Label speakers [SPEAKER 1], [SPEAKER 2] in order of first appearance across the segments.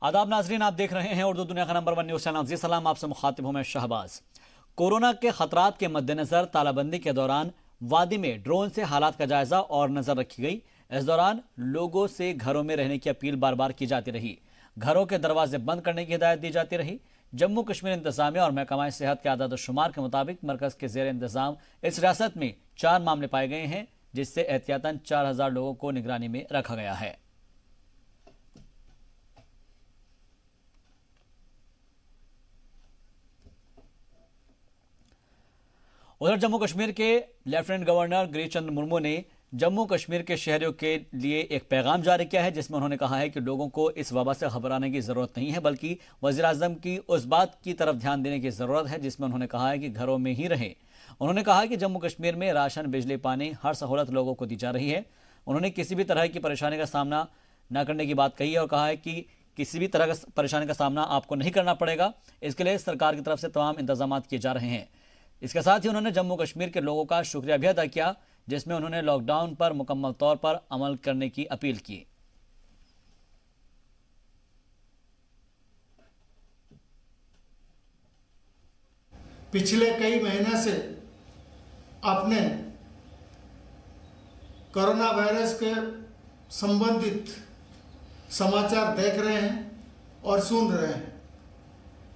[SPEAKER 1] आदाब नाजरीन, आप देख रहे हैं उर्दू दुनिया का नंबर 1 न्यूज चैनल। जी सलाम, आपसे मुखातिब हूं मैं शहबाज। कोरोना के खतरात के मद्देनजर तालाबंदी के दौरान वादी में ड्रोन से हालात का जायजा और नजर रखी गई। इस दौरान लोगों से घरों में रहने की अपील बार बार की जाती रही। घरों के दरवाजे बंद करने की हिदायत दी जाती रही। जम्मू कश्मीर इंतजामिया और महकमा सेहत के आदाद शुमार के मुताबिक मरकज के जेर इंतजाम इस रियासत में 4 मामले पाए गए हैं, जिससे एहतियातन 4000 लोगों को निगरानी में रखा गया है। उधर जम्मू कश्मीर के लेफ्टिनेंट गवर्नर गिरीश चंद्र मुर्मू ने जम्मू कश्मीर के शहरियों के लिए एक पैगाम जारी किया है, जिसमें उन्होंने कहा है कि लोगों को इस वबा से घबराने की जरूरत नहीं है, बल्कि वजीर आजम की उस बात की तरफ ध्यान देने की जरूरत है जिसमें उन्होंने कहा है कि घरों में ही रहें। उन्होंने कहा कि जम्मू कश्मीर में राशन, बिजली, पानी, हर सहूलत लोगों को दी जा रही है। उन्होंने किसी भी तरह की परेशानी का सामना न करने की बात कही है और कहा है कि किसी भी तरह का परेशानी का सामना आपको नहीं करना पड़ेगा। इसके लिए सरकार की तरफ से तमाम इंतजाम किए जा रहे हैं। इसके साथ ही उन्होंने जम्मू कश्मीर के लोगों का शुक्रिया भी अदा किया, जिसमें उन्होंने लॉकडाउन पर मुकम्मल तौर पर अमल करने की अपील की।
[SPEAKER 2] पिछले कई महीने से आपने कोरोना वायरस के संबंधित समाचार देख रहे हैं और सुन रहे हैं।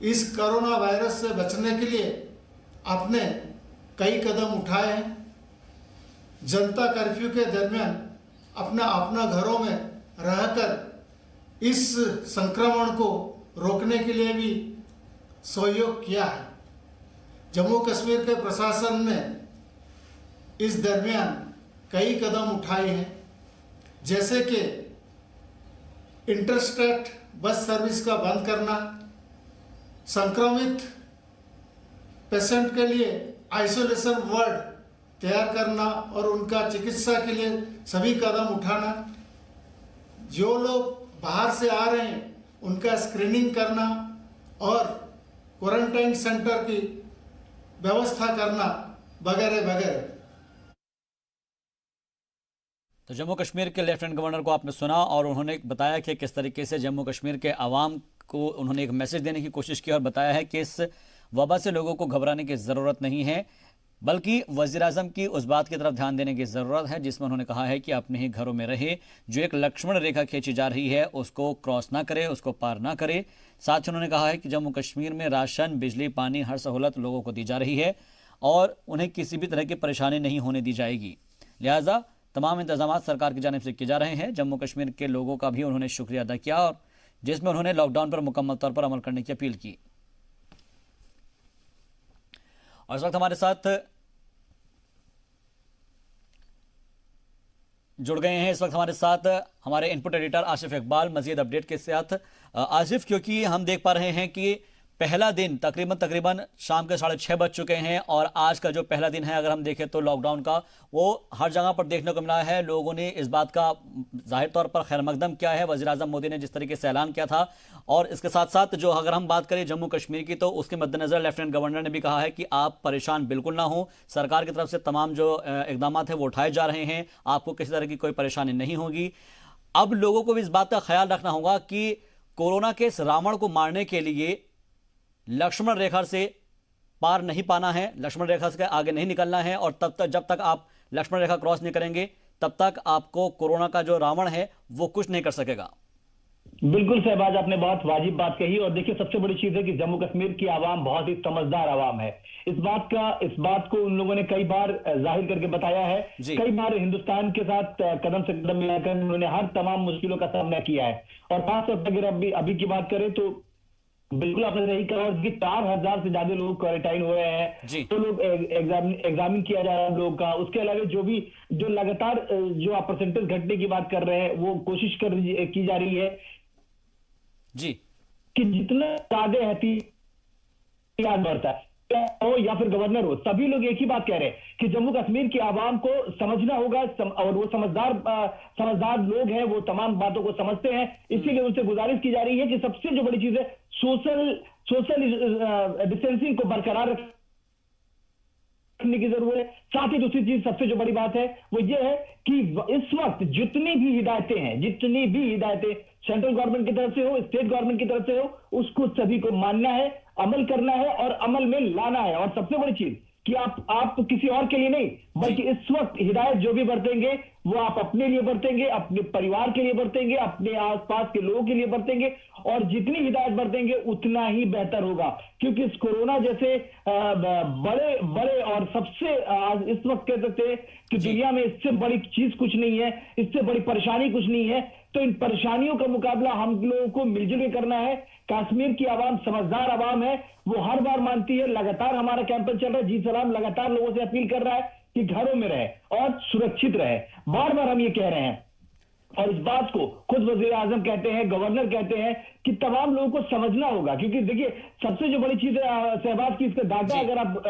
[SPEAKER 2] इस कोरोना वायरस से बचने के लिए आपने कई कदम उठाए हैं। जनता कर्फ्यू के दरमियान अपना अपना घरों में रहकर इस संक्रमण को रोकने के लिए भी सहयोग किया है। जम्मू कश्मीर के प्रशासन ने इस दरमियान कई कदम उठाए हैं, जैसे कि इंटरस्टेट बस सर्विस का बंद करना, संक्रमित पेशेंट के लिए आइसोलेशन वार्ड तैयार करना और उनका चिकित्सा के लिए सभी कदम उठाना, जो लोग बाहर से आ रहे हैं उनका स्क्रीनिंग करना और क्वारंटाइन सेंटर की व्यवस्था करना वगैरह वगैरह।
[SPEAKER 1] तो जम्मू कश्मीर के लेफ्टिनेंट गवर्नर को आपने सुना और उन्होंने बताया कि किस तरीके से जम्मू कश्मीर के आवाम को उन्होंने एक मैसेज देने की कोशिश की और बताया है कि इस वबा से लोगों को घबराने की ज़रूरत नहीं है, बल्कि वज़ीर आज़म की उस बात की तरफ ध्यान देने की ज़रूरत है जिसमें उन्होंने कहा है कि अपने ही घरों में रहे। जो एक लक्ष्मण रेखा खींची जा रही है उसको क्रॉस ना करे, उसको पार ना करे। साथ ही उन्होंने कहा है कि जम्मू कश्मीर में राशन, बिजली, पानी, हर सहूलत लोगों को दी जा रही है और उन्हें किसी भी तरह की परेशानी नहीं होने दी जाएगी। लिहाजा तमाम इंतजाम सरकार की जानिब से किए जा रहे हैं। जम्मू कश्मीर के लोगों का भी उन्होंने शुक्रिया अदा किया और जिसमें उन्होंने लॉकडाउन पर मुकम्मल तौर पर अमल करने की अपील की। और इस वक्त हमारे साथ जुड़ गए हैं हमारे इनपुट एडिटर आसिफ इकबाल मजीद अपडेट के साथ। आसिफ, क्योंकि हम देख पा रहे हैं कि पहला दिन तकरीबन शाम के 6:30 बज चुके हैं और आज का जो पहला दिन है, अगर हम देखें तो लॉकडाउन का, वो हर जगह पर देखने को मिला है। लोगों ने इस बात का जाहिर तौर पर खैर मकदम किया है वज़ीर आज़म मोदी ने जिस तरीके से ऐलान किया था। और इसके साथ साथ जो अगर हम बात करें जम्मू कश्मीर की, तो उसके मद्देनजर लेफ्टिनेंट गवर्नर ने भी कहा है कि आप परेशान बिल्कुल ना हो। सरकार की तरफ से तमाम जो इकदाम है वो उठाए जा रहे हैं, आपको किसी तरह की कोई परेशानी नहीं होगी। अब लोगों को भी इस बात का ख्याल रखना होगा कि कोरोना के इस रावण को मारने के लिए लक्ष्मण रेखा से पार नहीं पाना है, लक्ष्मण रेखा से आगे नहीं निकलना है और तब तक जब तक आप लक्ष्मण रेखा क्रॉस नहीं करेंगे तब तक आपको कोरोना का जो रावण है वो कुछ नहीं कर सकेगा।
[SPEAKER 3] बिल्कुल शहबाज, आपने बहुत वाजिब बात कही। और देखिए, सबसे बड़ी चीज है कि जम्मू कश्मीर की आवाम बहुत ही समझदार आवाम है। इस बात को उन लोगों ने कई बार जाहिर करके बताया है। कई बार हिंदुस्तान के साथ कदम से कदम मिलाकर उन्होंने हर तमाम मुश्किलों का सामना किया है। और खासतौर पर अगर अभी की बात करें तो बिल्कुल आपने सही कहा कि 4000 से ज्यादा लोग क्वारंटाइन हुए हैं, तो लोग एग्जामिन किया जा रहा है लोगों का। उसके अलावा जो लगातार जो आप परसेंटेज घटने की बात कर रहे हैं वो कोशिश की जा रही है
[SPEAKER 1] जी
[SPEAKER 3] कि जितना ज्यादा एहतियात बढ़ता है हो या फिर गवर्नर हो, सभी लोग एक ही बात कह रहे हैं कि जम्मू कश्मीर की आवाम को समझना होगा और वो समझदार लोग हैं, वो तमाम बातों को समझते हैं। इसीलिए उनसे गुजारिश की जा रही है कि सबसे जो बड़ी चीज है सोशल डिस्टेंसिंग को बरकरार करने की जरूरत है। साथ ही दूसरी चीज सबसे जो बड़ी बात है वो ये है कि इस वक्त जितनी भी हिदायतें सेंट्रल गवर्नमेंट की तरफ से हो, स्टेट गवर्नमेंट की तरफ से हो, उसको सभी को मानना है, अमल करना है और अमल में लाना है। और सबसे बड़ी चीज कि आप किसी और के लिए नहीं, बल्कि इस वक्त हिदायत जो भी बरतेंगे वो आप अपने लिए बरतेंगे, अपने परिवार के लिए बरतेंगे, अपने आसपास के लोगों के लिए बरतेंगे, और जितनी हिदायत बरतेंगे उतना ही बेहतर होगा। क्योंकि इस कोरोना जैसे बड़े बड़े और सबसे इस वक्त कह सकते हैं कि दुनिया में इससे बड़ी चीज कुछ नहीं है, इससे बड़ी परेशानी कुछ नहीं है। तो इन परेशानियों का मुकाबला हम लोगों को मिलजुल के करना है। कश्मीर की आवाम समझदार आवाम है, वो हर बार मानती है। लगातार हमारा कैंपेन चल रहा है, जी सलाम लगातार लोगों से अपील कर रहा है कि घरों में रहे और सुरक्षित रहे। बार बार हम ये कह रहे हैं और इस बात को खुद वजीर आजम कहते हैं, गवर्नर कहते हैं कि तमाम लोगों को समझना होगा। क्योंकि देखिए सबसे जो बड़ी चीज है शहबाज की, इसका डाटा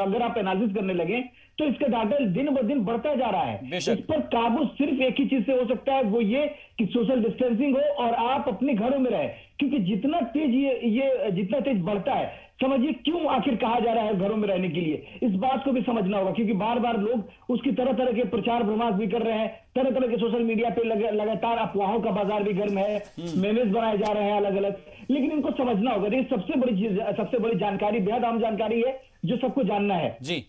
[SPEAKER 3] अगर आप एनालिसिस करने लगे तो इसका डाटा दिन ब दिन बढ़ता जा रहा है। इस पर काबू सिर्फ एक ही चीज से हो सकता है, वो ये कि सोशल डिस्टेंसिंग हो और आप अपने घरों में रहे। क्योंकि जितना तेज ये जितना तेज बढ़ता है, समझिए क्यों आखिर कहा जा रहा है घरों में रहने के लिए, इस बात को भी समझना होगा। क्योंकि बार बार लोग उसकी तरह तरह के प्रचार प्रमास भी कर रहे हैं, तरह तरह के सोशल मीडिया पे लगातार अफवाहों का बाजार भी गर्म है, मेमेज बनाए जा रहे हैं अलग अलग। लेकिन इनको समझना होगा। ये सबसे बड़ी चीज, सबसे बड़ी जानकारी, बेहद आम जानकारी है जो सबको जानना है।
[SPEAKER 1] जी,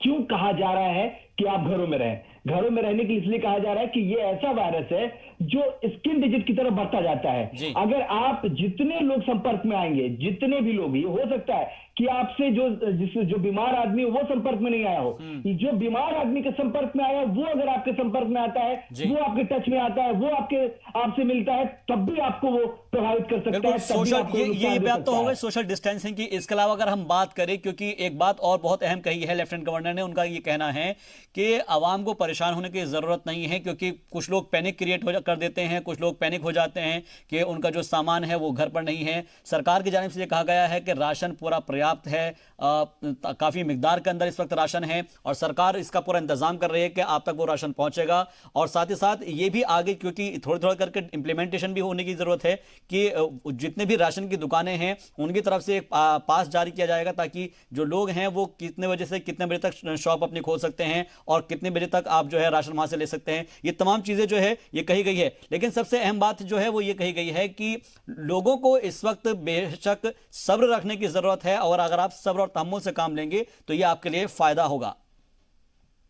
[SPEAKER 3] क्यों कहा जा रहा है कि आप घरों में रहें? घरों में रहने के लिए इसलिए कहा जा रहा है कि ये ऐसा वायरस है जो स्किन डिजीज की तरफ बढ़ता जाता है। अगर आप जितने लोग संपर्क में आएंगे, जितने भी लोग, ये हो सकता है कि आपसे जो बीमार आदमी हो वो संपर्क में नहीं आया हो, जो बीमार आदमी के संपर्क में आया वो अगर आपके संपर्क में आता है, वो आपके टच में आता है, वो आपसे मिलता है, तब भी आपको वो प्रभावित कर सकता है।
[SPEAKER 1] सोशल ये बात तो हो गई सोशल डिस्टेंसिंग की। इसके अलावा अगर हम बात करें, क्योंकि एक बात और बहुत अहम कही है लेफ्टिनेंट गवर्नर ने, उनका ये कहना है कि आवाम को परेशान होने की जरूरत नहीं है। क्योंकि कुछ लोग पैनिक क्रिएट कर देते हैं, कुछ लोग पैनिक हो जाते हैं कि उनका जो सामान है वो घर पर नहीं है। सरकार की जानिब से ये कहा गया है कि राशन पूरा पर्याप्त है, काफी मिकदार के अंदर इस वक्त राशन है और सरकार इसका पूरा इंतजाम कर रही है कि आप तक वो राशन पहुंचेगा। और साथ ही साथ ये भी आगे, क्योंकि थोड़ा थोड़ा करके इंप्लीमेंटेशन भी होने की जरूरत है कि जितने भी राशन की दुकानें हैं उनकी तरफ से एक पास जारी किया जाएगा, ताकि जो लोग हैं वो कितने बजे से कितने बजे तक शॉप अपनी खोल सकते हैं और कितने बजे तक आप जो है राशन वहां से ले सकते हैं। ये तमाम चीजें जो है ये कही गई है। लेकिन सबसे अहम बात जो है वो ये कही गई है कि लोगों को इस वक्त बेशक सब्र रखने की जरूरत है, और अगर आप सब्र और तहम्मुल से काम लेंगे तो ये आपके लिए फायदा होगा।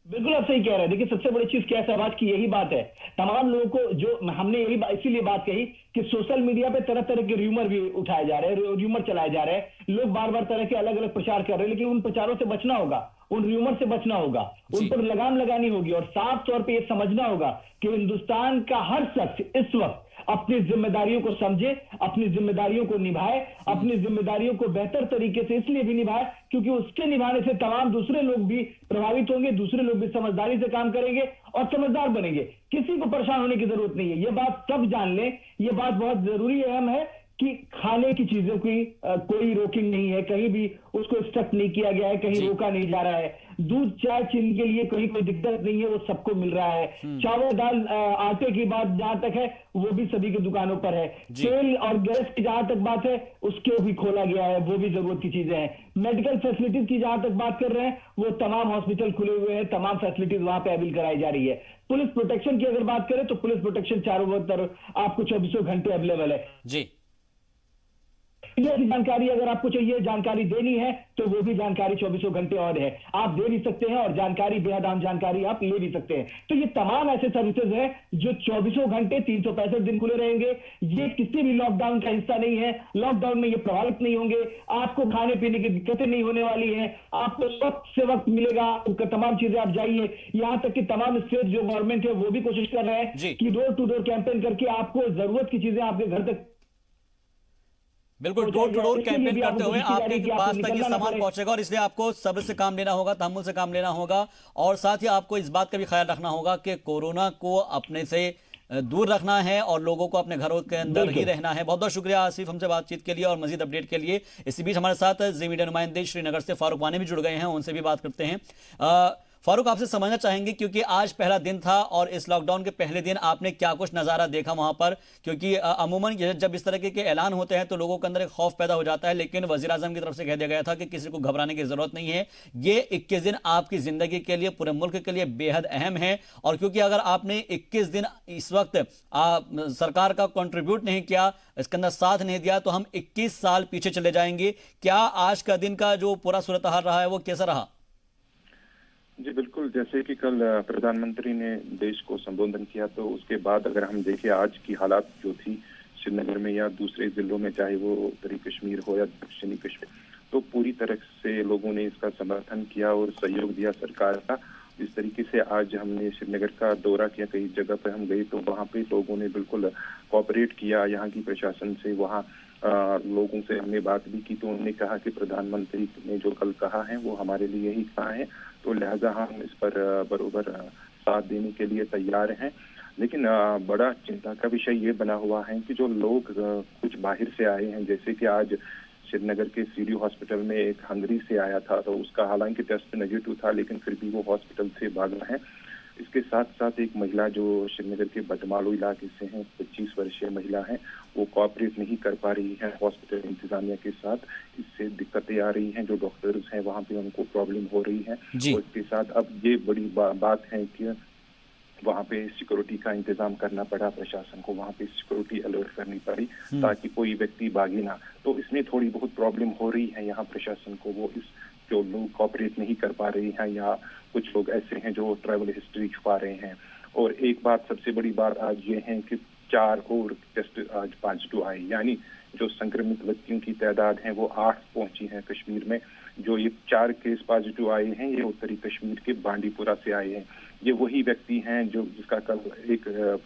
[SPEAKER 3] बिल्कुल आप सही कह रहे हैं। देखिए सबसे बड़ी चीज क्या है शहबाज की, यही बात है तमाम लोगों को, जो हमने इसीलिए बात कही कि सोशल मीडिया पे तरह तरह के र्यूमर भी उठाए जा रहे हैं, र्यूमर चलाए जा रहे हैं, लोग बार बार तरह के अलग अलग प्रचार कर रहे हैं। लेकिन उन प्रचारों से बचना होगा, उन र्यूमर से बचना होगा, उन पर लगाम लगानी होगी और साफ तौर पे ये समझना होगा कि हिंदुस्तान का हर शख्स इस वक्त अपनी जिम्मेदारियों को समझे, अपनी जिम्मेदारियों को निभाए, अपनी जिम्मेदारियों को बेहतर तरीके से इसलिए भी निभाए क्योंकि उसके निभाने से तमाम दूसरे लोग भी प्रभावित होंगे, दूसरे लोग भी समझदारी से काम करेंगे और समझदार बनेंगे। किसी को परेशान होने की जरूरत नहीं है, ये बात सब जान लें। ये बात बहुत जरूरी अहम है कि खाने की चीजों की कोई रोकिंग नहीं है, कहीं भी उसको स्टक नहीं किया गया है, कहीं रोका नहीं जा रहा है। दूध चाय चीनी के लिए कहीं कोई दिक्कत नहीं है, वो सबको मिल रहा है। चावल दाल आटे की बात जहां तक है वो भी सभी की दुकानों पर है। तेल और गैस की जहां तक बात है उसको भी खोला गया है, वो भी जरूरत की चीजें हैं। मेडिकल फैसिलिटीज की जहां तक बात कर रहे हैं वो तमाम हॉस्पिटल खुले हुए हैं, तमाम फैसिलिटीज वहां पे अवेल कराई जा रही है। पुलिस प्रोटेक्शन की अगर बात करें तो पुलिस प्रोटेक्शन चारों तरफ आपको 24 घंटे अवेलेबल है
[SPEAKER 1] जी।
[SPEAKER 3] ये जानकारी अगर आपको चाहिए, जानकारी देनी है तो वो भी जानकारी 24 घंटे और है, आप दे भी सकते हैं और जानकारी बेहद आम जानकारी आप ले भी सकते हैं। तो ये तमाम ऐसे सर्विसेज हैं जो 24 घंटे 365 दिन खुले रहेंगे। ये किसी भी लॉकडाउन का हिस्सा नहीं है, लॉकडाउन में ये प्रभावित नहीं होंगे, आपको खाने पीने की दिक्कतें नहीं होने वाली है, आपको वक्त से वक्त मिलेगा, आपको तमाम चीजें आप जाइए। यहां तक कि तमाम स्टेट जो गवर्नमेंट है वो भी कोशिश कर रहे हैं कि डोर टू डोर कैंपेन करके आपको जरूरत की चीजें आपके घर तक,
[SPEAKER 1] बिल्कुल डोर टू डोर कैंपेन करते हुए आपके पास तक ये सामान पहुंचेगा। और इसलिए आपको सब्र से काम लेना होगा, तहम्मुल से काम लेना होगा और साथ ही आपको इस बात का भी ख्याल रखना होगा कि कोरोना को अपने से दूर रखना है और लोगों को अपने घरों के अंदर ही रहना है। बहुत बहुत शुक्रिया आसिफ हमसे बातचीत के लिए और मजीद अपडेट के लिए। इसी बीच हमारे साथ जी मीडिया नुमाइंदे श्रीनगर से फारूक वानी भी जुड़ गए हैं, उनसे भी बात करते हैं। फारूक, आपसे समझना चाहेंगे क्योंकि आज पहला दिन था और इस लॉकडाउन के पहले दिन आपने क्या कुछ नज़ारा देखा वहां पर, क्योंकि अमूमन जब इस तरह के ऐलान होते हैं तो लोगों के अंदर एक खौफ पैदा हो जाता है, लेकिन वजीर आजम की तरफ से कह दिया गया था कि किसी को घबराने की जरूरत नहीं है। ये 21 दिन आपकी जिंदगी के लिए, पूरे मुल्क के लिए बेहद अहम है। और क्योंकि अगर आपने 21 दिन इस वक्त सरकार का कंट्रीब्यूट नहीं किया, इसके अंदर साथ नहीं दिया, तो हम 21 साल पीछे चले जाएंगे। क्या आज का दिन का जो पूरा सूरत हाल रहा है वो कैसा रहा?
[SPEAKER 4] जी बिल्कुल, जैसे कि कल प्रधानमंत्री ने देश को संबोधन किया, तो उसके बाद अगर हम देखें आज की हालात जो थी श्रीनगर में या दूसरे जिलों में, चाहे वो उत्तरी कश्मीर हो या दक्षिणी कश्मीर, तो पूरी तरह से लोगों ने इसका समर्थन किया और सहयोग दिया सरकार का। इस तरीके से आज हमने श्रीनगर का दौरा किया, कई जगह पर हम गए तो वहाँ पे लोगों ने बिल्कुल कोऑपरेट किया यहाँ की प्रशासन से। वहाँ लोगों से हमने बात भी की तो उन्होंने कहा कि प्रधानमंत्री ने जो कल कहा है वो हमारे लिए ही कहा है, तो लिहाजा हम इस पर बरोबर साथ देने के लिए तैयार हैं। लेकिन बड़ा चिंता का विषय ये बना हुआ है कि जो लोग कुछ बाहर से आए हैं, जैसे कि आज श्रीनगर के सीडी हॉस्पिटल में एक हंगरी से आया था, तो उसका हालांकि टेस्ट नेगेटिव था लेकिन फिर भी वो हॉस्पिटल से भागा है। इसके साथ साथ एक महिला जो श्रीनगर के बटमालू इलाके से हैं, 25 वर्षीय महिला है, वो कोऑपरेट नहीं कर पा रही है हॉस्पिटल इंतजामिया के साथ। इससे दिक्कतें आ रही हैं, जो डॉक्टर्स हैं वहाँ पे उनको प्रॉब्लम हो रही है। और इसके साथ अब ये बड़ी बात है कि वहाँ पे सिक्योरिटी का इंतजाम करना पड़ा प्रशासन को, वहाँ पे सिक्योरिटी अलर्ट करनी पड़ी ताकि कोई व्यक्ति भागे ना। तो इसमें थोड़ी बहुत प्रॉब्लम हो रही है यहाँ प्रशासन को। वो इस जो लोग कोऑपरेट नहीं कर पा रहे हैं या कुछ लोग ऐसे हैं जो ट्रैवल हिस्ट्री छुपा रहे हैं। और एक बात, सबसे बड़ी बात आज ये है कि 4 और टेस्ट आज पॉजिटिव आए, यानी जो संक्रमित व्यक्तियों की तादाद है वो 8 पहुंची है कश्मीर में। जो ये 4 केस पॉजिटिव आए हैं ये उत्तरी कश्मीर के बांडीपुरा से आए हैं। ये वही व्यक्ति हैं जो जिसका कल एक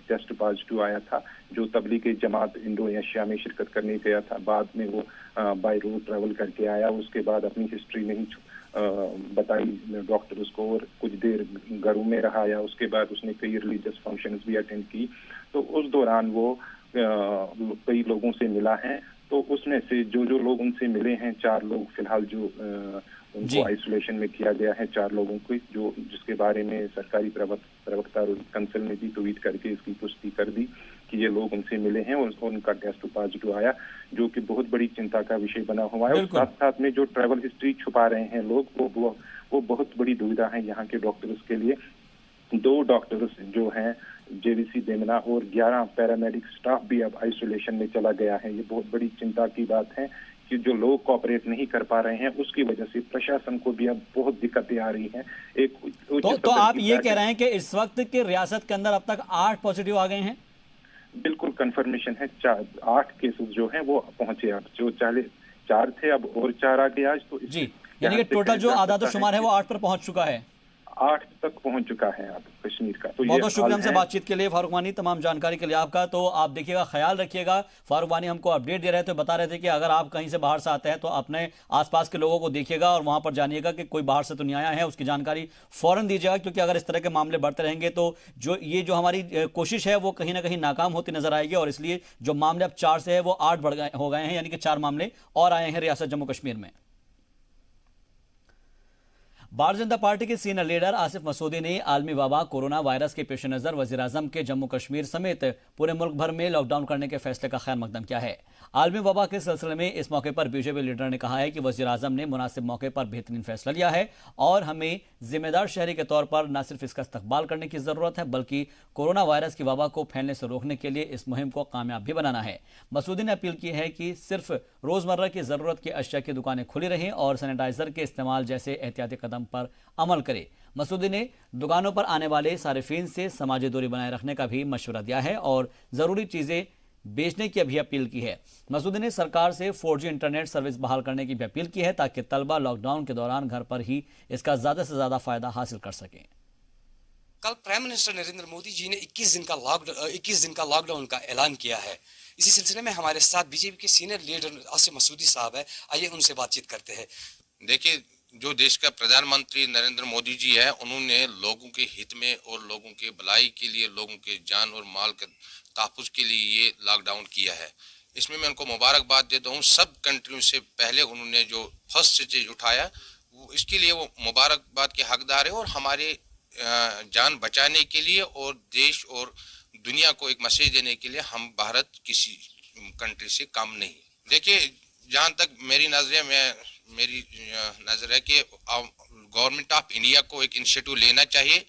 [SPEAKER 4] टेस्ट पॉजिटिव आया था, जो तबलीग जमात इंडो एशिया में शिरकत करने गया था। बाद में वो बाय रोड ट्रैवल करके आया, उसके बाद अपनी हिस्ट्री नहीं बताई डॉक्टर उसको और कुछ देर घरों में रहा, या उसके बाद उसने कई रिलीजियस फंक्शंस भी अटेंड की। तो उस दौरान वो कई लोगों से मिला है। तो उसमें से जो लोग उनसे मिले हैं, 4 लोग फिलहाल जो उनको आइसोलेशन में किया गया है, 4 लोगों को, जो जिसके बारे में सरकारी प्रवक्ता कंसल ने भी ट्वीट करके इसकी पुष्टि कर दी कि ये लोग उनसे मिले हैं और उनका टेस्ट पॉजिटिव आया, जो कि बहुत बड़ी चिंता का विषय बना हुआ है। और साथ साथ में जो ट्रैवल हिस्ट्री छुपा रहे हैं लोग, वो बहुत बड़ी दुविधा है यहाँ के डॉक्टर्स के लिए। 2 डॉक्टर्स जो हैं जेवीसी देमना और 11 पैरामेडिक स्टाफ भी अब आइसोलेशन में चला गया है। ये बहुत बड़ी चिंता की बात है कि जो लोग कोऑपरेट नहीं कर पा रहे हैं उसकी वजह से प्रशासन को भी अब बहुत दिक्कतें आ रही हैं।
[SPEAKER 1] तो आप ये कह रहे हैं कि इस वक्त के रियासत के अंदर अब तक 8 पॉजिटिव आ गए हैं?
[SPEAKER 4] बिल्कुल कंफर्मेशन है, 8 केसेस जो हैं वो पहुंचे। अब जो 4 थे अब और 4 आ गए आज। तो
[SPEAKER 1] जी, यानी कि टोटल जो आदाद शुमार है वो 8 पर पहुंच चुका है।
[SPEAKER 4] 8 तक पहुंच चुका है अब कश्मीर का। तो
[SPEAKER 1] बहुत बहुत शुक्रिया हमसे बातचीत के लिए फारूक वानी, तमाम जानकारी के लिए आपका। तो आप देखिएगा, ख्याल रखिएगा। फारूक वानी हमको अपडेट दे रहे थे, बता रहे थे कि अगर आप कहीं से बाहर से आते हैं तो अपने आसपास के लोगों को देखिएगा और वहां पर जानिएगा कि कोई बाहर से तो नहीं आया है, उसकी जानकारी फौरन दीजिएगा, क्योंकि अगर इस तरह के मामले बढ़ते रहेंगे तो जो हमारी कोशिश है वो कहीं ना कहीं नाकाम होती नजर आएगी। और इसलिए जो मामले अब 4 से है वो 8 हो गए हैं, यानी कि 4 मामले और आए हैं रियासत जम्मू कश्मीर में। भारतीय जनता पार्टी के सीनियर लीडर आसिफ मसूदी ने आलमी वबा कोरोना वायरस के पेश नजर वजीर आजम के जम्मू कश्मीर समेत पूरे मुल्क भर में लॉकडाउन करने के फैसले का खैर मकदम किया है। आलमी वबा के सिलसिले में इस मौके पर बीजेपी लीडर ने कहा है कि वजीर आजम ने मुनासिब मौके पर बेहतरीन फैसला लिया है और हमें जिम्मेदार शहरी के तौर पर न सिर्फ इसका इस्तकबाल करने की जरूरत है बल्कि कोरोना वायरस की वबा को फैलने से रोकने के लिए इस मुहिम को कामयाब भी बनाना है। मसूदी ने अपील की है कि सिर्फ रोजमर्रा की जरूरत की अशिया की दुकानें खुली रहें और सैनिटाइजर के इस्तेमाल जैसे एहतियाती कदम पर अमल करे। मसूदी ने दुकानों पर आने वाले सारिफीन से समाजी दूरी बनाए रखने का भी मशवरा दिया है और जरूरी चीजें बेचने की भी अपील की है। मसूदी ने सरकार से 4G इंटरनेट सर्विस बहाल करने की भी अपील की है ताकि तलबा लॉकडाउन के दौरान घर पर ही इसका ज्यादा से ज्यादा फायदा हासिल कर सकें।
[SPEAKER 5] कल प्राइम मिनिस्टर नरेंद्र मोदी जी ने 21 दिन का लॉकडाउन का ऐलान किया है। इसी सिलसिले में हमारे साथ बीजेपी के सीनियर लीडर आसिफ मसूदी साहब है, आइए उनसे बातचीत करते हैं।
[SPEAKER 6] देखिए, जो देश का प्रधानमंत्री नरेंद्र मोदी जी है, उन्होंने लोगों के हित में और लोगों के भलाई के लिए, लोगों के जान और माल के तहफ़्फ़ुज़ के लिए ये लॉकडाउन किया है। इसमें मैं उनको मुबारकबाद देता हूँ। सब कंट्रियों से पहले उन्होंने जो फर्स्ट स्टेज उठाया इसके लिए वो मुबारकबाद के हकदार है और हमारे जान बचाने के लिए और देश और दुनिया को एक मैसेज देने के लिए हम भारत किसी कंट्री से कम नहीं। देखिए, जहाँ तक मेरी नज़र है कि गवर्नमेंट ऑफ इंडिया को एक इनिशिएटिव लेना चाहिए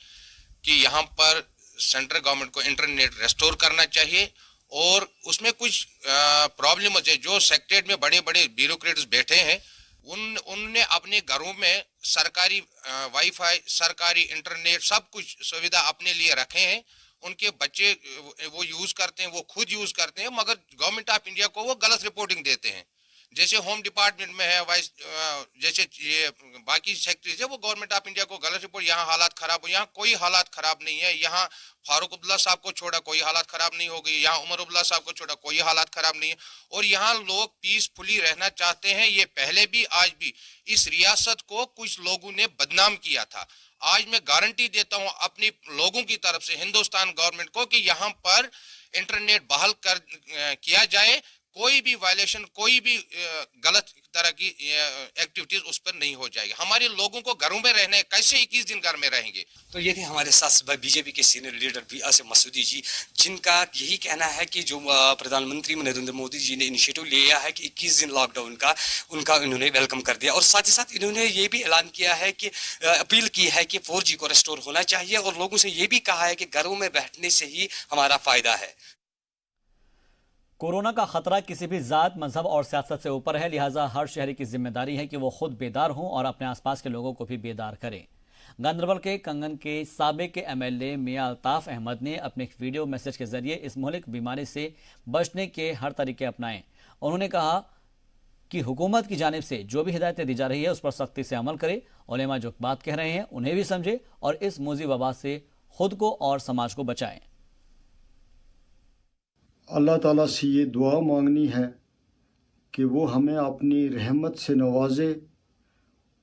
[SPEAKER 6] कि यहाँ पर सेंट्रल गवर्नमेंट को इंटरनेट रेस्टोर करना चाहिए और उसमें कुछ प्रॉब्लम है। जो सेक्रेटरीट में बड़े बड़े ब्यूरोक्रेट्स बैठे हैं उनने अपने घरों में सरकारी वाईफाई, सरकारी इंटरनेट, सब कुछ सुविधा अपने लिए रखे हैं। उनके बच्चे वो यूज करते हैं, वो खुद यूज करते हैं, मगर गवर्नमेंट ऑफ इंडिया को वो गलत रिपोर्टिंग देते हैं। जैसे होम डिपार्टमेंट में है, वाइस जैसे ये बाकी सेक्रेटरीज है, वो गवर्नमेंट ऑफ इंडिया को गलत रिपोर्ट, यहाँ हालात खराब हो, यहाँ कोई हालात खराब नहीं है। यहाँ फारूक अब्दुल्ला साहब को छोड़ा कोई हालात खराब नहीं हो गई, यहाँ उमर अब्दुल्ला साहब को छोड़ा कोई हालात खराब नहीं है। और यहाँ लोग पीसफुली रहना चाहते हैं, ये पहले भी आज भी। इस रियासत को कुछ लोगों ने बदनाम किया था। आज मैं गारंटी देता हूँ अपनी लोगों की तरफ से हिंदुस्तान गवर्नमेंट को कि यहाँ पर इंटरनेट बहाल किया जाए, कोई भी वायलेशन, कोई भी गलत तरह की एक्टिविटीज उस पर नहीं हो जाएगी। हमारे लोगों को घरों में रहना है, कैसे 21 दिन घर में रहेंगे।
[SPEAKER 5] तो ये थे हमारे साथ बीजेपी के सीनियर लीडर भी आसिफ मसूदी जी, जिनका यही कहना है कि जो प्रधानमंत्री नरेंद्र मोदी जी ने इनिशिएटिव लिया है कि 21 दिन लॉकडाउन का, उनका इन्होंने वेलकम कर दिया। और साथ ही साथ इन्होंने ये भी ऐलान किया है कि अपील की है कि 4G को रेस्टोर होना चाहिए और लोगों से ये भी कहा है कि घरों में बैठने से ही हमारा फायदा है।
[SPEAKER 1] कोरोना का खतरा किसी भी जात, मजहब और सियासत से ऊपर है, लिहाजा हर शहरी की जिम्मेदारी है कि वो खुद बेदार हों और अपने आसपास के लोगों को भी बेदार करें। गांदरबल के कंगन के साबिक MLA मियां अल्ताफ अहमद ने अपने एक वीडियो मैसेज के जरिए इस मुहलिक बीमारी से बचने के हर तरीके अपनाए। उन्होंने कहा कि हुकूमत की जानिब से जो भी हिदायतें दी जा रही है उस पर सख्ती से अमल करे। उलेमा जो बात कह रहे हैं उन्हें भी समझे और इस मोजी वबा से खुद को और समाज को बचाएं।
[SPEAKER 7] अल्लाह ताला से ये दुआ मांगनी है कि वो हमें अपनी रहमत से नवाजे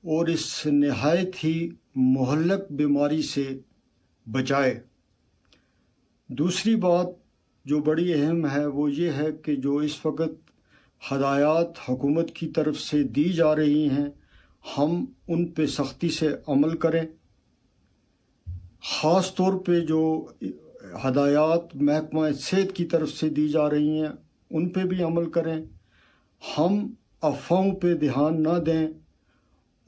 [SPEAKER 7] और इस नहायत ही मुहल्लक बीमारी से बचाए। दूसरी बात जो बड़ी अहम है वो ये है कि जो इस वक्त हदायत हुकूमत की तरफ से दी जा रही हैं, हम उन पे सख्ती से अमल करें। ख़ास तौर पे जो हदायत महकमा सेहत की तरफ से दी जा रही हैं उन पे भी अमल करें। हम अफवाहों पे ध्यान ना दें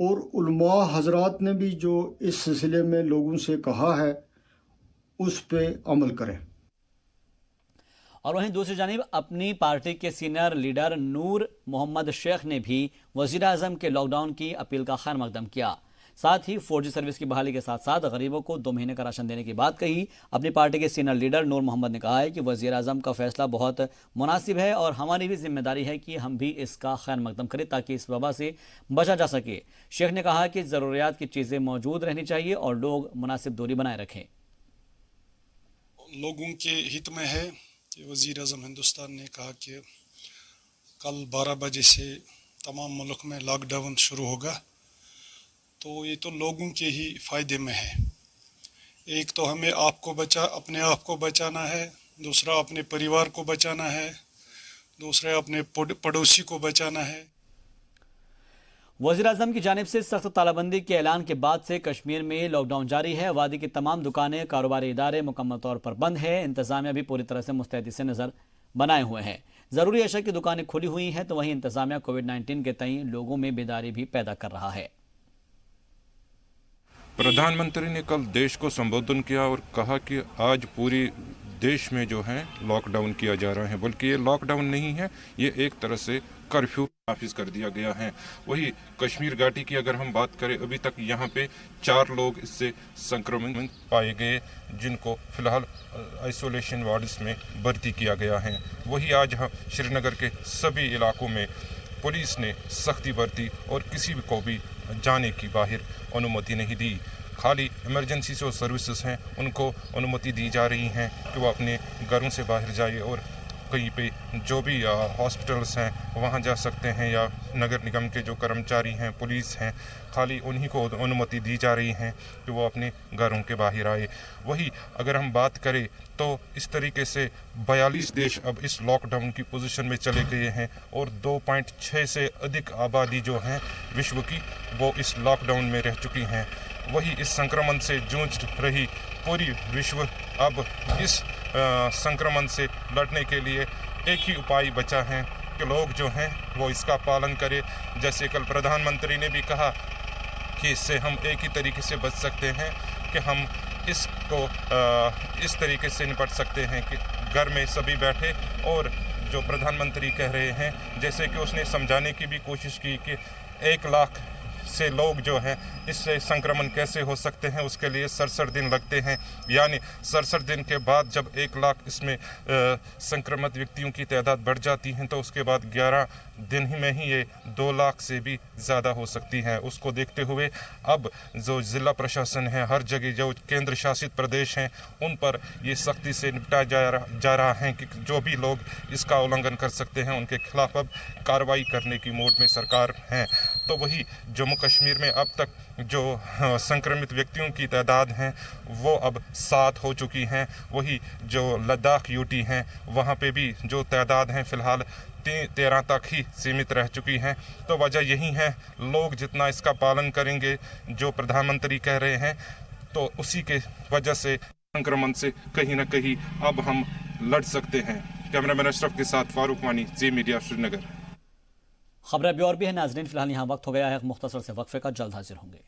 [SPEAKER 7] और उलमा हजरात ने भी जो इस सिलसिले में लोगों से कहा है उस पे अमल करें।
[SPEAKER 1] और वहीं दूसरी जानिब अपनी पार्टी के सीनियर लीडर नूर मोहम्मद शेख ने भी वज़ीर आज़म के लॉकडाउन की अपील का खैर मकदम किया। साथ ही 4G सर्विस की बहाली के साथ साथ गरीबों को 2 महीने का राशन देने की बात कही। अपनी पार्टी के सीनियर लीडर नूर मोहम्मद ने कहा है कि वज़ीर आज़म का फैसला बहुत मुनासिब है और हमारी भी जिम्मेदारी है कि हम भी इसका खैर मकदम करें ताकि इस वबा से बचा जा सके। शेख ने कहा कि ज़रूरियात की चीज़ें मौजूद रहनी चाहिए और लोग मुनासिब दूरी बनाए रखें।
[SPEAKER 8] लोगों के हित में है कि वज़ीर आज़म हिंदुस्तान ने कहा कि कल 12 बजे से तमाम मुल्क में लॉकडाउन शुरू होगा, तो ये तो लोगों के ही फ़ायदे में है। एक तो हमें अपने आप को बचाना है, दूसरा अपने परिवार को बचाना है, दूसरा अपने पड़ोसी को बचाना है।
[SPEAKER 1] वज़ीर आज़म की जानिब से सख्त तालाबंदी के ऐलान के बाद से कश्मीर में लॉकडाउन जारी है। वादी की तमाम दुकानें, कारोबारी इदारे मुकम्मल तौर पर बंद है। इंतज़ामिया भी पूरी तरह से मुस्तैदी से नज़र बनाए हुए हैं। ज़रूरी अशया की दुकानें खुली हुई हैं तो वहीं इंतज़ामिया कोविड-19 के तई लोगों में बेदारी भी पैदा कर रहा है।
[SPEAKER 9] प्रधानमंत्री ने कल देश को संबोधन किया और कहा कि आज पूरी देश में जो है लॉकडाउन किया जा रहा है, बल्कि ये लॉकडाउन नहीं है, ये एक तरह से कर्फ्यू नाफिज कर दिया गया है। वही कश्मीर घाटी की अगर हम बात करें, अभी तक यहाँ पे 4 लोग इससे संक्रमित पाए गए जिनको फिलहाल आइसोलेशन वार्ड्स में भर्ती किया गया है। वही आज श्रीनगर के सभी इलाकों में पुलिस ने सख्ती बरती और किसी को भी जाने की बाहर अनुमति नहीं दी। खाली इमरजेंसी जो सर्विसेज हैं उनको अनुमति दी जा रही हैं कि वो अपने घरों से बाहर जाए और कहीं पे जो भी हॉस्पिटल्स हैं वहाँ जा सकते हैं, या नगर निगम के जो कर्मचारी हैं, पुलिस हैं, खाली उन्हीं को अनुमति दी जा रही है कि वो अपने घरों के बाहर आए। वही अगर हम बात करें तो इस तरीके से 42 देश अब इस लॉकडाउन की पोजीशन में चले गए हैं और 2.6 से अधिक आबादी जो है विश्व की वो इस लॉकडाउन में रह चुकी हैं। वही इस संक्रमण से जूझ रही पूरी विश्व अब इस संक्रमण से लड़ने के लिए एक ही उपाय बचा है कि लोग जो हैं वो इसका पालन करें। जैसे कल प्रधानमंत्री ने भी कहा कि इससे हम एक ही तरीके से बच सकते हैं कि हम इसको इस तरीके से निपट सकते हैं कि घर में सभी बैठे, और जो प्रधानमंत्री कह रहे हैं जैसे कि उसने समझाने की भी कोशिश की कि 1 लाख से लोग जो हैं इससे संक्रमण कैसे हो सकते हैं, उसके लिए 67 दिन लगते हैं। यानी 67 दिन के बाद जब 1 लाख इसमें संक्रमित व्यक्तियों की तादाद बढ़ जाती है तो उसके बाद 11 दिन ही में ही ये 2 लाख से भी ज़्यादा हो सकती है। उसको देखते हुए अब जो ज़िला प्रशासन है, हर जगह जो केंद्र शासित प्रदेश हैं, उन पर ये सख्ती से निपटा जा रहा है कि जो भी लोग इसका उल्लंघन कर सकते हैं उनके खिलाफ अब कार्रवाई करने की मोड में सरकार है। तो वही जम्मू कश्मीर में अब तक जो संक्रमित व्यक्तियों की तादाद हैं वो अब 7 हो चुकी हैं। वही जो लद्दाख यूटी हैं वहाँ पे भी जो तादाद हैं फ़िलहाल 13 तक ही सीमित रह चुकी हैं। तो वजह यही है, लोग जितना इसका पालन करेंगे जो प्रधानमंत्री कह रहे हैं, तो उसी के वजह से संक्रमण से कहीं ना कहीं अब हम लड़ सकते हैं। कैमरामैन अशरफ के साथ फारूक वानी, जी मीडिया, श्रीनगर।
[SPEAKER 1] खबरें अभी और भी है नाजरीन, फिलहाल यहाँ वक्त हो गया है मुख्तसर से वक्फे का, जल्द हाजिर होंगे।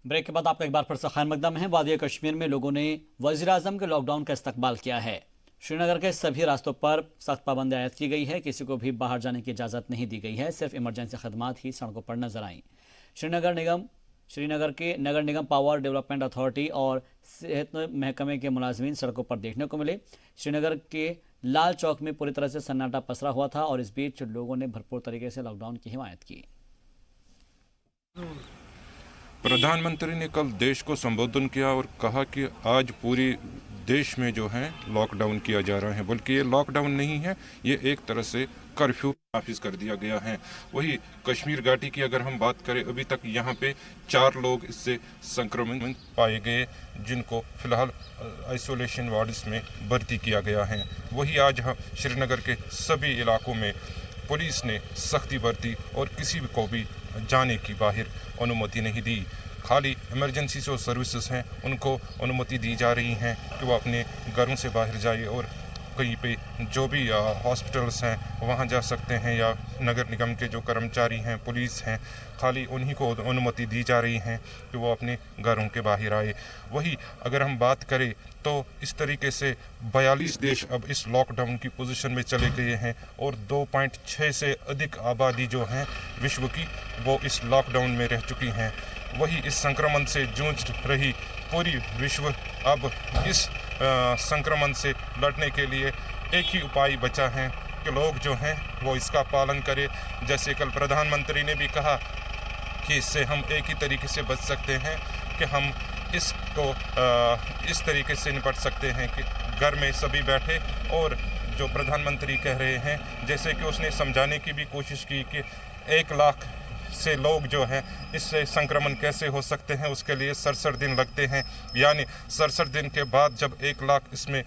[SPEAKER 1] ब्रेक के बाद आपका एक बार फिर से खैर मकदम है। वादिया कश्मीर में लोगों ने वज़ीर आज़म के लॉकडाउन का इस्तकबाल किया है। श्रीनगर के सभी रास्तों पर सख्त पाबंदी आयद की गई है। किसी को भी बाहर जाने की इजाज़त नहीं दी गई है। सिर्फ इमरजेंसी खदमात ही सड़कों पर नजर आईं। श्रीनगर के नगर निगम, पावर डेवलपमेंट अथॉरिटी और सेहत महकमे के मुलाजमीन सड़कों पर देखने को मिले। श्रीनगर के लाल चौक में पूरी तरह से सन्नाटा पसरा हुआ था और इस बीच लोगों ने भरपूर तरीके से लॉकडाउन की हिमायत की।
[SPEAKER 9] प्रधानमंत्री ने कल देश को संबोधन किया और कहा कि आज पूरी देश में जो है लॉकडाउन किया जा रहा है, बल्कि ये लॉकडाउन नहीं है, ये एक तरह से कर्फ्यू नाफिज कर दिया गया है। वही कश्मीर घाटी की अगर हम बात करें, अभी तक यहाँ पे 4 लोग इससे संक्रमित पाए गए, जिनको फिलहाल आइसोलेशन वार्ड्स में भर्ती किया गया है। वही आज श्रीनगर के सभी इलाकों में पुलिस ने सख्ती बरती और किसी को भी जाने की बाहर अनुमति नहीं दी। खाली इमरजेंसी जो सर्विसेज हैं उनको अनुमति दी जा रही हैं कि वो अपने घरों से बाहर जाए, और कहीं पे जो भी हॉस्पिटल्स हैं वहाँ जा सकते हैं, या नगर निगम के जो कर्मचारी हैं, पुलिस हैं, खाली उन्हीं को अनुमति दी जा रही है कि वो अपने घरों के बाहर आए। वही अगर हम बात करें तो इस तरीके से 42 देश अब इस लॉकडाउन की पोजीशन में चले गए हैं और 2.6 से अधिक आबादी जो है विश्व की वो इस लॉकडाउन में रह चुकी हैं। वही इस संक्रमण से जूझ रही पूरी विश्व अब इस संक्रमण से लड़ने के लिए एक ही उपाय बचा है कि लोग जो हैं वो इसका पालन करें। जैसे कल प्रधानमंत्री ने भी कहा कि इससे हम एक ही तरीके से बच सकते हैं कि हम इसको इस तरीके से निपट सकते हैं कि घर में सभी बैठे, और जो प्रधानमंत्री कह रहे हैं जैसे कि उसने समझाने की भी कोशिश की कि 1 लाख से लोग जो हैं इससे संक्रमण कैसे हो सकते हैं, उसके लिए 67 दिन लगते हैं। यानी 67 दिन के बाद जब 1 लाख इसमें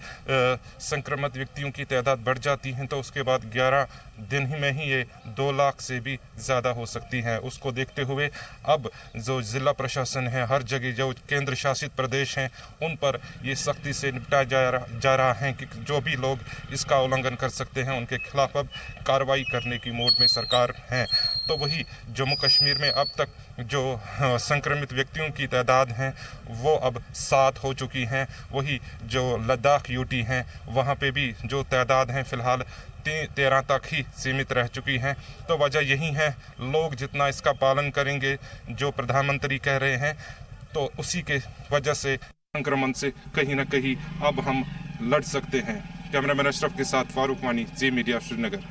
[SPEAKER 9] संक्रमित व्यक्तियों की तादाद बढ़ जाती है तो उसके बाद 11 दिन ही में ही ये 2 लाख से भी ज़्यादा हो सकती हैं। उसको देखते हुए अब जो ज़िला प्रशासन है, हर जगह जो केंद्र शासित प्रदेश हैं, उन पर ये सख्ती से निपटा जा रहा है कि जो भी लोग इसका उल्लंघन कर सकते हैं उनके खिलाफ अब कार्रवाई करने की मोड में सरकार है। तो वही जम्मू कश्मीर में अब तक जो संक्रमित व्यक्तियों की तादाद हैं वो अब 7 हो चुकी हैं। वही जो लद्दाख यूटी हैं वहाँ पे भी जो तादाद हैं फ़िलहाल 13 तक ही सीमित रह चुकी हैं। तो वजह यही है, लोग जितना इसका पालन करेंगे जो प्रधानमंत्री कह रहे हैं, तो उसी के वजह से संक्रमण से कहीं ना कहीं अब हम लड़ सकते हैं। कैमरामैन अशरफ के साथ फारूक मानी, जी मीडिया, श्रीनगर।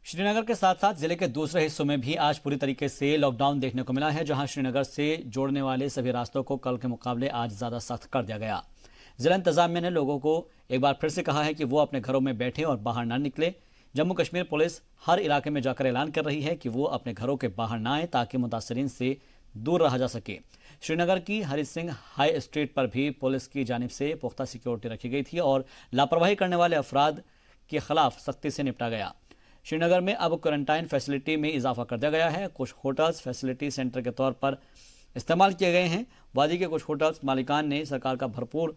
[SPEAKER 1] श्रीनगर के साथ साथ जिले के दूसरे हिस्सों में भी आज पूरी तरीके से लॉकडाउन देखने को मिला है, जहां श्रीनगर से जोड़ने वाले सभी रास्तों को कल के मुकाबले आज ज्यादा सख्त कर दिया गया। जिला इंतजामिया ने लोगों को एक बार फिर से कहा है कि वो अपने घरों में बैठे और बाहर ना निकले। जम्मू कश्मीर पुलिस हर इलाके में जाकर ऐलान कर रही है कि वो अपने घरों के बाहर ना आए ताकि मुतासरीन से दूर रहा जा सके। श्रीनगर की हरि सिंह हाई स्ट्रीट पर भी पुलिस की जानिब से पुख्ता सिक्योरिटी रखी गई थी और लापरवाही करने वाले अफराद के खिलाफ सख्ती से निपटा गया। श्रीनगर में अब क्वारंटाइन फैसिलिटी में इजाफा कर दिया गया है। कुछ होटल्स फैसिलिटी सेंटर के तौर पर इस्तेमाल किए गए हैं। वादी के कुछ होटल्स मालिकान ने सरकार का भरपूर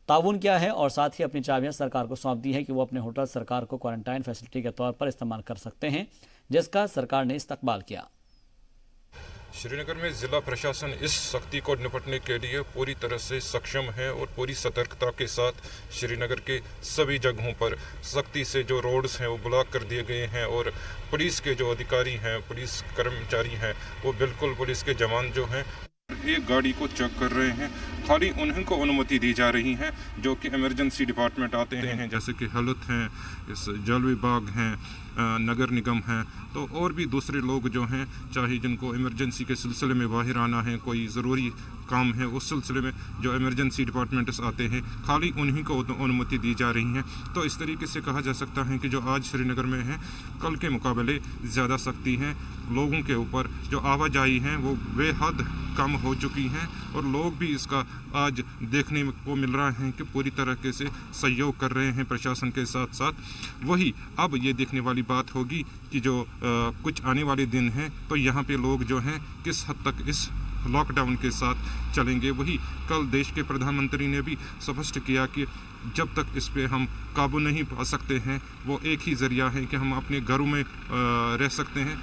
[SPEAKER 1] ताउन किया है और साथ ही अपनी चाबियां सरकार को सौंप दी है कि वो अपने होटल सरकार को क्वारंटाइन फैसिलिटी के तौर पर इस्तेमाल कर सकते हैं, जिसका सरकार ने इस्तकबाल किया।
[SPEAKER 9] श्रीनगर में जिला प्रशासन इस सख्ती को निपटने के लिए पूरी तरह से सक्षम है और पूरी सतर्कता के साथ श्रीनगर के सभी जगहों पर सख्ती से जो रोड्स हैं वो ब्लॉक कर दिए गए हैं और पुलिस के जो अधिकारी हैं, पुलिस कर्मचारी हैं, वो बिल्कुल पुलिस के जवान जो हैं एक गाड़ी को चेक कर रहे हैं। खाली उन्हीं को अनुमति दी जा रही है जो कि इमरजेंसी डिपार्टमेंट आते हैं, जैसे कि हेल्थ हैं, इस जल विभाग हैं, नगर निगम हैं, तो और भी दूसरे लोग जो हैं, चाहे जिनको इमरजेंसी के सिलसिले में बाहर आना है, कोई ज़रूरी काम है, उस सिलसिले में जो इमरजेंसी डिपार्टमेंट्स आते हैं, खाली उन्हीं को अनुमति दी जा रही है। तो इस तरीके से कहा जा सकता है कि जो आज श्रीनगर में है, कल के मुकाबले ज़्यादा सख्ती है। लोगों के ऊपर जो आवाजाही है वो बेहद कम हो चुकी हैं और लोग भी इसका आज देखने को मिल रहा है कि पूरी तरीके से सहयोग कर रहे हैं प्रशासन के साथ साथ। वही अब ये देखने वाली बात होगी कि जो कुछ आने वाले दिन हैं तो यहाँ पे लोग जो हैं किस हद तक इस लॉकडाउन के साथ चलेंगे। वही कल देश के प्रधानमंत्री ने भी स्पष्ट किया कि जब तक इस पे हम काबू नहीं पा सकते हैं, वो एक ही ज़रिया है कि हम अपने घरों में रह सकते हैं,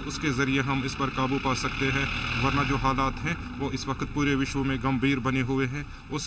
[SPEAKER 9] उसके ज़रिए हम इस पर काबू पा सकते हैं। वरना जो हालात हैं वो इस वक्त पूरे विश्व में गंभीर बने हुए हैं। उस